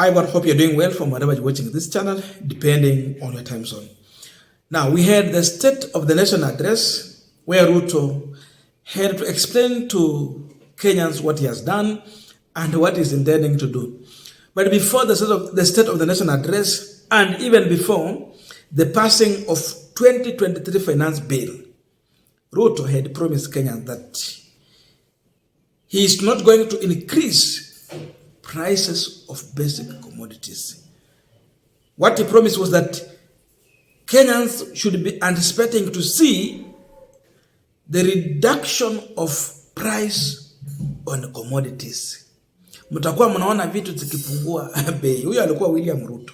Hi everyone, hope you're doing well from wherever you're watching this channel, depending on your time zone. Now, we had the State of the Nation address where Ruto had to explain to Kenyans what he has done and what he's intending to do. But before the State of the Nation address, and even before the passing of 2023 finance bill, Ruto had promised Kenyans that he is not going to increase prices of basic commodities. What he promised was that Kenyans should be anticipating to see the reduction of price on commodities. Mtakuwa mnaona vitu zikipungua bei. Huyo alikuwa William Ruto.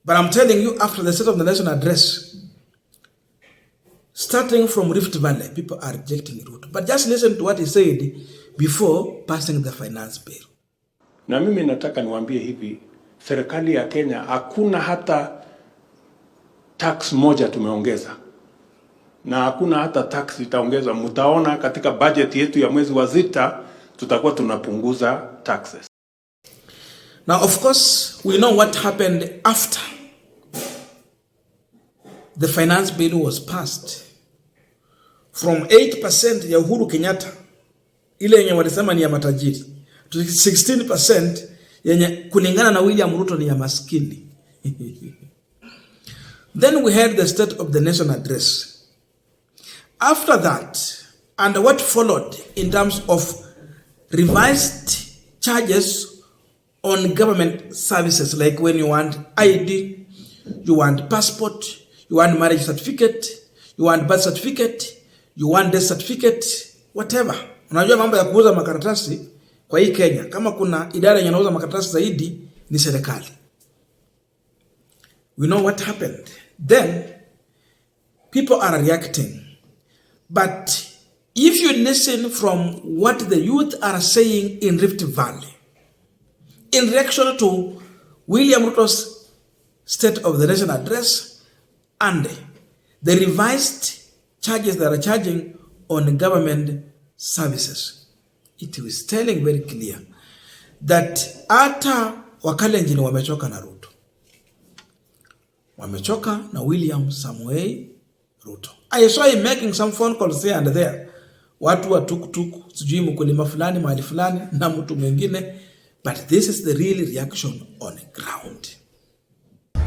But I'm telling you, after the State of the Nation address, starting from Rift Valley, people are rejecting Ruto. But just listen to what he said before passing the finance bill. Na mimi nataka niwaambie hivi, serikali ya Kenya hakuna hata tax moja tumeongeza. Na hakuna hata tax itaongezwa. Mtaona katika budget yetu ya mwezi wa sita tutakuwa tunapunguza taxes. Now of course, we know what happened after the finance bill was passed. From 8% ya Uhuru Kenyatta, ile yenye walisema ni ya matajiri, to 16% yenye kulingana na William Ruto ni ya maskini. Then we had the State of the Nation address. After that, and what followed in terms of revised charges on government services, like when you want ID, you want passport, you want marriage certificate, you want birth certificate, you want death certificate, whatever. Unajua mambo ya kuuza makaratasi kwa hii Kenya, kama kuna idara yenye inauza makaratasi zaidi ni serikali. We know what happened. Then people are reacting. But if you listen from what the youth are saying in Rift Valley, in reaction to William Ruto's State of the Nation address and the revised charges that are charging on government services, it was telling very clear that hata Wakalenjin wamechoka na Ruto. Wamechoka na William Samoei Ruto. I saw him making some phone calls here and there. Watu wa tukutuku, sijui mkulima fulani, mahali fulani, na mtu mwingine. But this is the real reaction on the ground.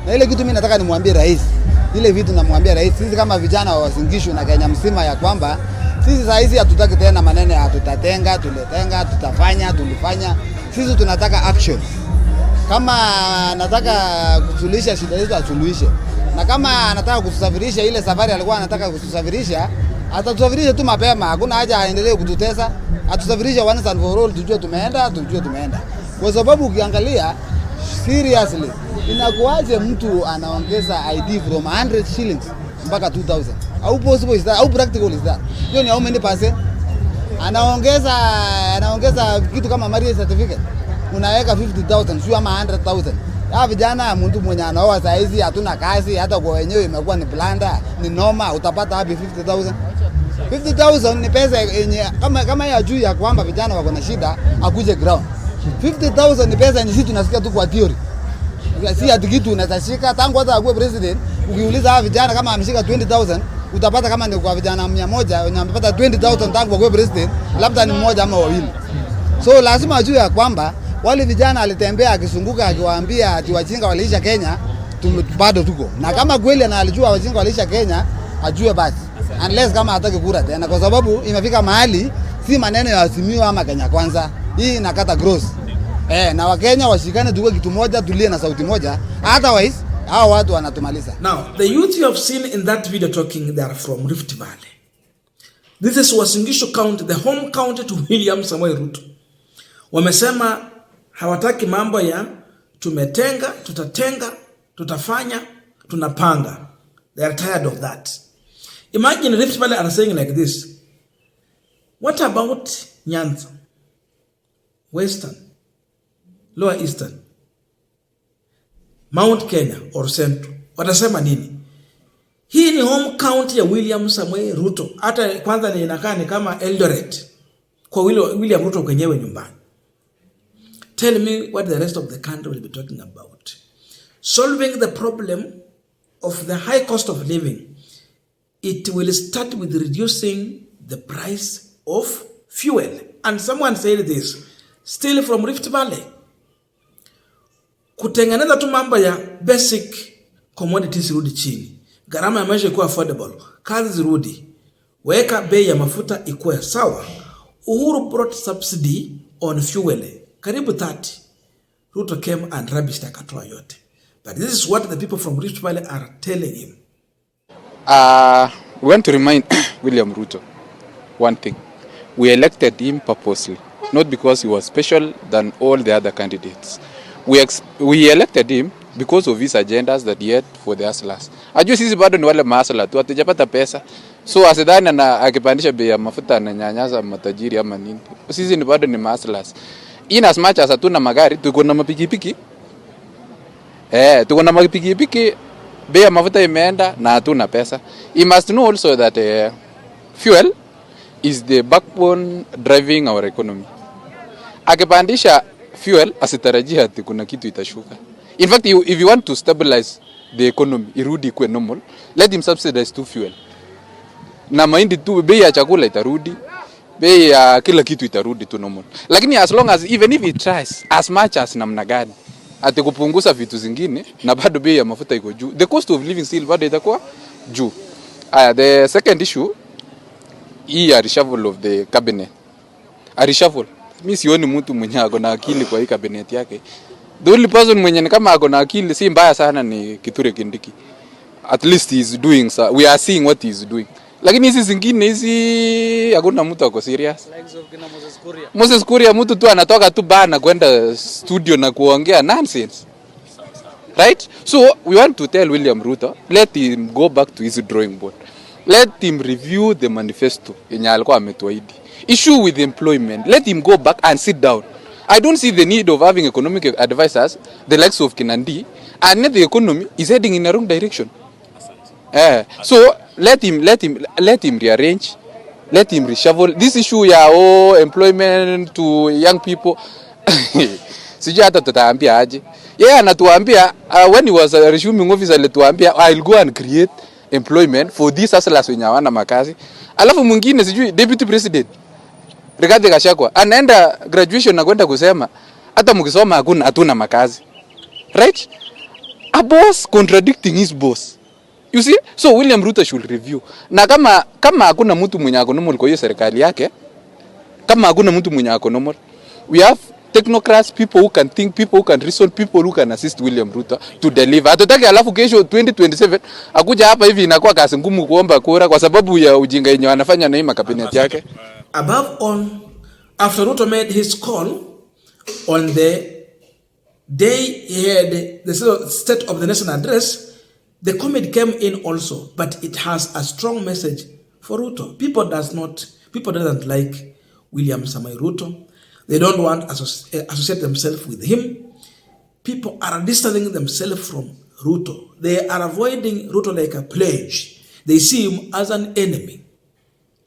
Na ile kitu mimi nataka nimwambie rais. Ile vitu namwambia rais, sisi kama vijana wa Wasingishu na Kenya mzima ya kwamba sisi saa hizi hatutaki tena maneno ya tutatenga, tuletenga, tutafanya, tulifanya. Sisi tunataka action. Kama nataka kusuluhisha shida hizo asuluhishe. Na kama anataka kutusafirisha ile safari alikuwa anataka kutusafirisha, atatusafirisha tu mapema. Hakuna haja aendelee kututesa. Atusafirisha once and for all, tujue tumeenda. Kwa sababu ukiangalia seriously, inakuaje mtu anaongeza ID from 100 shillings mpaka 2000? How possible is that? How practical is that? Hiyo ni how many percent? Anaongeza kitu kama marriage certificate. Unaweka 50,000 sio ama 100,000. Ya vijana mtu mwenye anaoa saa hizi hatuna kazi, hata kwa wenyewe imekuwa ni blanda, ni noma, utapata wapi 50,000? 50,000 ni pesa yenye kama ya juu ya kwamba vijana wako na shida akuje ground. 50,000 ni pesa yenye sisi tunasikia tu kwa theory. Si ati kitu unatashika tangu hata akuwe president, ukiuliza hawa vijana kama ameshika 20,000, utapata kama ni kwa vijana 100 wenye wamepata 20,000 tangu akuwe president, labda ni mmoja ama wawili. So lazima ajue ya kwamba wale vijana alitembea akisunguka akiwaambia ati wajinga waliisha Kenya, bado tuko. Na kama kweli analijua wajinga waliisha Kenya, ajue basi. Unless kama hataki kura tena, kwa sababu imefika mahali si maneno ya Azimio ama Kenya Kwanza. Hii inakata gross. Na Wakenya washikane tuwe kitu moja, tulie na sauti moja. Otherwise, hao watu wanatumaliza. Now, the youth you have seen in that video talking, they are from Rift Valley. This is Wasingishu County, the home county to William Samoei Ruto. Wamesema hawataki mambo ya tumetenga, tutatenga, tutafanya, tunapanga. They are tired of that. Imagine Rift Valley are saying like this. What about Nyanza, Western, Lower Eastern, Mount Kenya or Central? Watasema nini? Hii ni home county ya William Samoei Ruto. Hata kwanza ni inakaa ni kama Eldoret kwa William Ruto kwenyewe nyumbani. Tell me what the rest of the country will be talking about. Solving the problem of the high cost of living, it will start with reducing the price of fuel. And someone said this, still from Rift Valley. Kutengeneza tu mambo ya basic commodities rudi chini. Gharama ya maisha ikuwa affordable. Kazi zirudi. Weka bei ya mafuta ikuwe sawa. Uhuru brought subsidy on fuel. Karibu 30. Ruto came and rubbished akatoa yote. But this is what the people from Rift Valley are telling him. We want to remind William Ruto one thing. We elected him purposely, not because he was special than all the other candidates. We elected him because of his agendas that he had for the hustlers. Ajua sisi bado ni wale mahasla tu, hatujapata pesa. So asidhani na akipandisha bei ya mafuta na nyanyaza matajiri ama nini. Sisi ni bado ni mahaslas. In as much as hatuna magari, tuko na mapikipiki. Tuko na mapikipiki, bei ya mafuta imeenda na hatuna pesa. You must know also that fuel is the backbone driving our economy. Akipandisha fuel, asitarajia ati kuna kitu itashuka. In fact, if you want to stabilize the economy, irudi kwe normal, let him subsidize to fuel. Na mahindi tu, bei ya chakula itarudi, bei ya kila kitu itarudi tu normal. Lakini as long as, even if he tries, as much as namna gani, ati kupunguza vitu zingine, na bado bei ya mafuta iko juu, the cost of living still bado itakuwa juu. The second issue, hii a reshuffle of the cabinet. A reshuffle. Mimi sioni mtu mwenye ako na akili kwa hii cabinet yake. The only person mwenye ni kama ako na akili si mbaya sana ni Kithure Kindiki. At least he is doing so. We are seeing what he is doing. Lakini hizi zingine hizi hakuna mtu ako serious. Moses Kuria mtu tu anatoka tu bana kwenda studio na kuongea nonsense. Right? So we want to tell William Ruto, let him go back to his drawing board. Let him review the manifesto yenye alikuwa ametuahidi. Issue with employment, let him go back and sit down. I don't see the need of having economic advisors, the likes of Kinandi, and yet the economy is heading in the wrong direction. So let him rearrange, let him reshuffle. This issue ya employment to young people, sijui hata tutaambia aje. Anatuambia when he was resuming office alituambia I'll go and create employment for these hustlers wenye hawana makazi. Alafu mwingine sijui deputy president Rigathi Gachagua anaenda graduation na kwenda kusema hata mkisoma hatuna makazi. Right? A boss contradicting his boss. You see? So William Ruto should review. Na kama hakuna mtu mwenye ako normal kwa hiyo serikali yake, kama hakuna mtu mwenye ako normal, we have technocrats, people who can think, people who can reason, people who can assist William Ruto to deliver. Hatutaki alafu kesho 2027 akuja hapa hivi inakuwa kazi ngumu kuomba kura kwa sababu ya ujinga yenye wanafanya na hii makabinet yake. Above all, after Ruto made his call on the day he had the State of the Nation address, the comment came in also, but it has a strong message for Ruto. People doesn't like William Samoei Ruto. They don't want to associate themselves with him. People are distancing themselves from Ruto. They are avoiding Ruto like a plague. They see him as an enemy.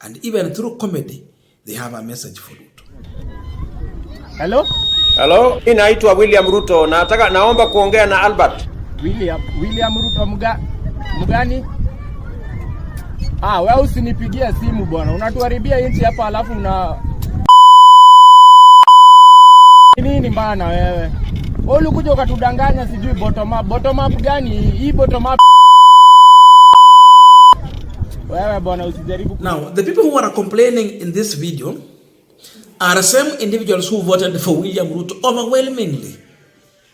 And even through comedy, they have a message for Ruto. Hello? Hello, mimi naitwa William Ruto. Naomba kuongea na Albert. William Ruto mgani? Wewe usinipigie simu bwana. Unatuharibia nchi hapa alafu nini mbaya na wewe? Wewe ulikuja ukatudanganya sijui bottom up gani? Hii bottom up. Wewe bwana usijaribu. Now, the people who are complaining in this video are the same individuals who voted for William Ruto overwhelmingly.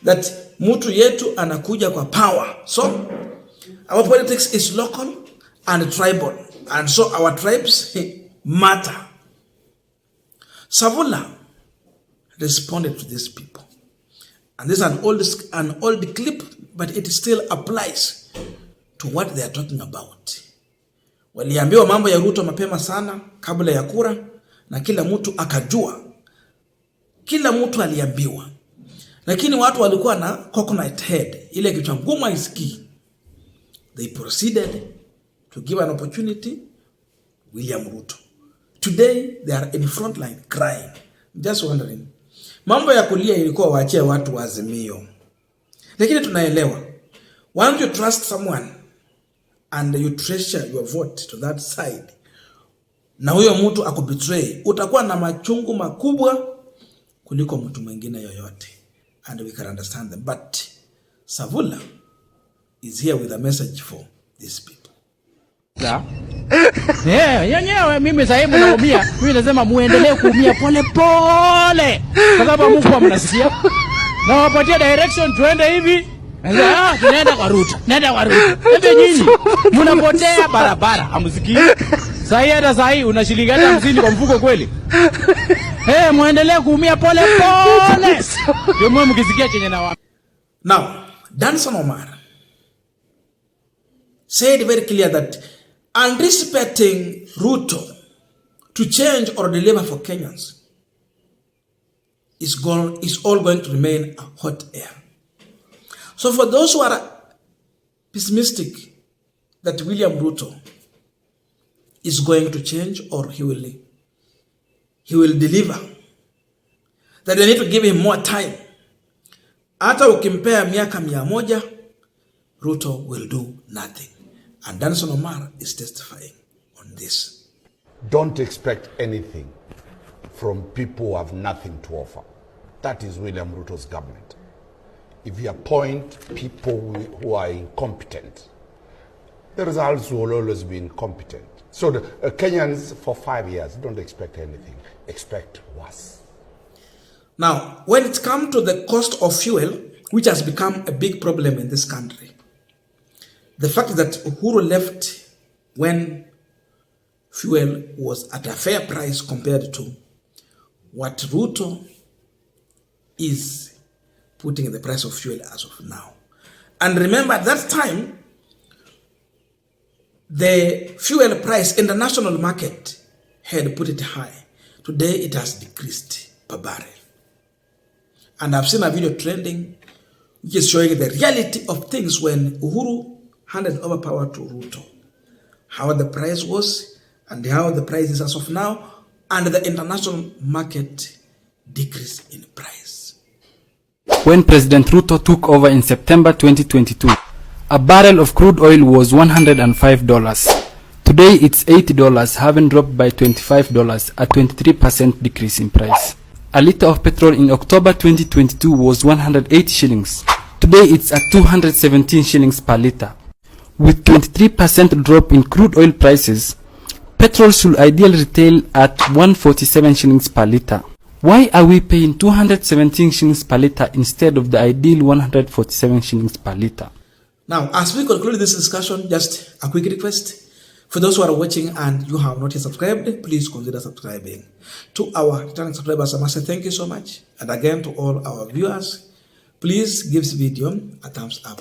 That mtu yetu anakuja kwa power. So, our politics is local and tribal. And so our tribes matter. Savula responded to these people. And this is an old clip, but it still applies to what they are talking about. Waliambiwa mambo ya Ruto mapema sana kabla ya kura na kila mtu akajua. Kila mtu aliambiwa. Lakini watu walikuwa na coconut head, ile kichwa ngumu haisikii. They proceeded to give an opportunity William Ruto. Today they are in front line crying. Just wondering. Mambo ya kulia ilikuwa waachie watu wa Azimio. Lakini tunaelewa. Once you trust someone and you treasure your vote to that side, na huyo mtu akubetray, utakuwa na machungu makubwa kuliko mtu mwingine yoyote. And we can understand them. But Savula is here with a message for these people. Yenyewe mimi sahibu naumia. Mimi nasema muendelee kuumia pole pole. Kwa sababu Mungu mnasikia. Na wapatia direction tuende hivi. Tunaenda kwa Ruto. Nenda kwa Ruto. Ende nyinyi. Mnapotea barabara. Hamsikii. Hata sahi una shilingi hata 50 kwa mfuko kweli? Muendelee kuumia pole pole. Ndio mwe mkisikia chenye na wapi. Now, Danson Omar said very clear that anticipating Ruto to change or deliver for Kenyans is all going to remain a hot air. So for those who are pessimistic that William Ruto is going to change or he will deliver, that they need to give him more time. Hata ukimpea miaka 100, Ruto will do nothing. And Danson Omar is testifying on this. Don't expect anything from people who have nothing to offer. That is William Ruto's government. If you appoint people who are incompetent, the results will always be incompetent. So the Kenyans for 5 years, don't expect anything. Expect worse. Now, when it comes to the cost of fuel, which has become a big problem in this country, the fact that Uhuru left when fuel was at a fair price compared to what Ruto is putting in the price of fuel as of now. And remember, at that time, the fuel price in the national market had put it high. Today, it has decreased per barrel. And I've seen a video trending which is showing the reality of things when Uhuru handed over power to Ruto. How the price was and how the price is as of now, and the international market decreased in price. When President Ruto took over in September 2022, a barrel of crude oil was $105. Today it's $80, having dropped by $25, a 23% decrease in price. A liter of petrol in October 2022 was 180 shillings. Today it's at 217 shillings per liter. With 23% drop in crude oil prices, petrol should ideally retail at 147 shillings per liter. Why are we paying 217 shillings per liter instead of the ideal 147 shillings per liter? Now, as we conclude this discussion, just a quick request. For those who are watching and you have not yet subscribed, please consider subscribing. To our returning subscribers, I must say thank you so much. And again, to all our viewers, please give this video a thumbs up.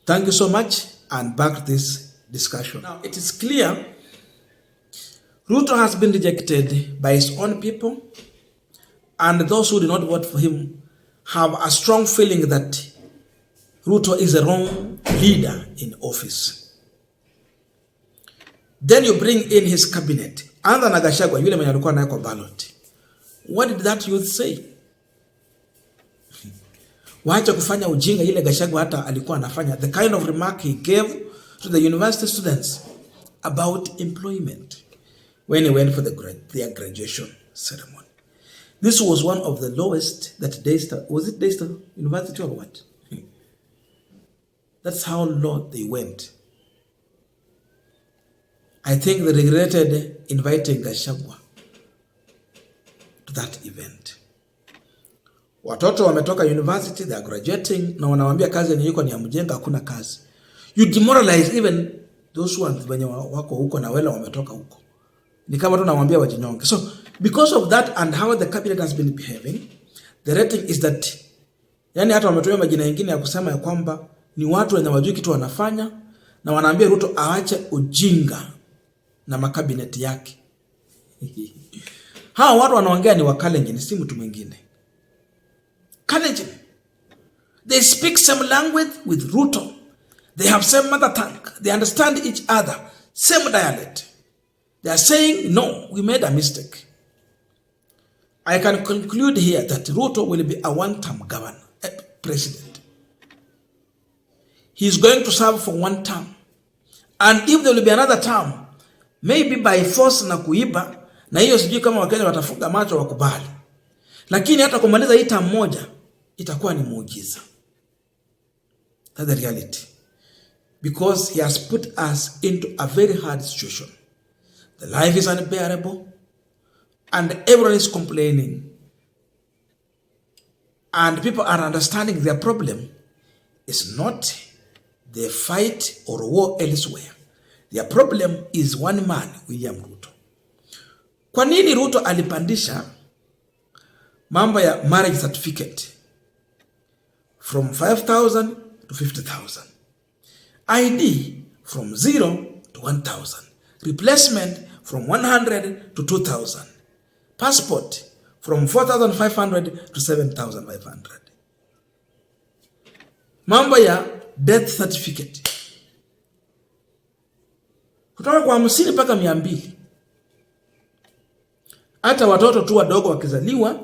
Thank you so much, and back to this discussion. Now, it is clear Ruto has been rejected by his own people, and those who did not vote for him have a strong feeling that Ruto is the wrong leader in office. Then you bring in his cabinet. Anza na Gachagua, yule mwenye alikuwa naye kwa ballot. What did that youth say? Waacha kufanya ujinga ile Gachagua hata alikuwa anafanya. The kind of remark he gave to the university students about employment when he went for their graduation ceremony. This was one of the lowest that Daystar, was it Daystar University or what? That's how low they went. I think they regretted inviting Gachagua to that event. Watoto wametoka university, they are graduating, na wanawaambia kazi yenye iko ni ya mjenga, hakuna kazi. You demoralize even those ones wenye wako huko na wale wametoka huko. Ni kama tu nawaambia wajinyonge. So, because of that and how the cabinet has been behaving, the rating is that, yani hata wametumia majina mengine ya kusema ya kwamba ni watu wenye wajui kitu wanafanya, na wanaambia Ruto aache ujinga na makabineti yake. Hawa watu wanaongea ni Wakalenjin, si mtu mwingine. Kalenjin. They speak same language with Ruto. They have same mother tongue. They understand each other. Same dialect. They are saying, no, we made a mistake. I can conclude here that Ruto will be a one-term governor, president. He's going to serve for one term. And if there will be another term, maybe by force na kuiba, na hiyo sijui kama Wakenya watafunga macho wakubali. Lakini hata kumaliza hii term moja, itakuwa ni muujiza. That's the reality. Because he has put us into a very hard situation. The life is unbearable. And everyone is complaining. And people are understanding their problem is not the fight or war elsewhere. Their problem is one man, William Ruto. Kwa nini Ruto alipandisha mambo ya marriage certificate from 5,000 to 50,000? ID from 0 to 1,000. Replacement from 100 to 2,000. Passport from 4,500 to 7,500. Mambo ya death certificate kutoka kwa 50 mpaka 200. Hata watoto tu wadogo wakizaliwa,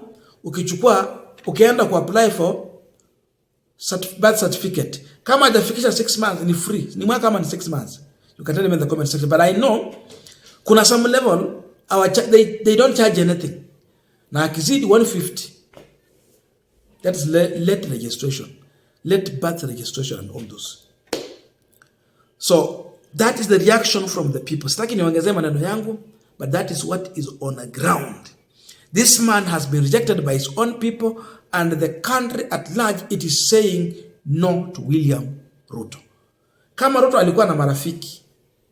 ukienda ku apply for birth certificate, kama hajafikisha 6 months ni free. Ni mwaka kama ni 6 months. You can tell me in the comment section. But I know kuna some level they don't charge anything. Na akizidi 150, that is late registration, late birth registration and all those. So that is the reaction from the people. Sitaki niongezee maneno yangu, but that is what is on the ground. This man has been rejected by his own people, and the country at large, it is saying no to William Ruto. Kama Ruto alikuwa na marafiki,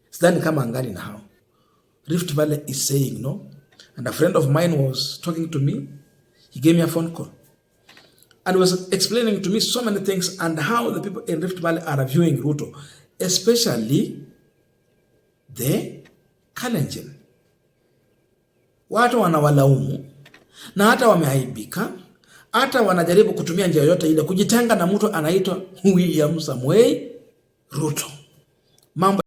sidhani kama angali na hao. Rift Valley is saying no. And a friend of mine was talking to me. He gave me a phone call and was explaining to me so many things and how the people in Rift Valley are viewing Ruto, especially the Kalenjin. Watu wanawalaumu na hata wameaibika, hata wanajaribu kutumia njia yote ile kujitenga na mtu anaitwa William Samuel Ruto. Mambo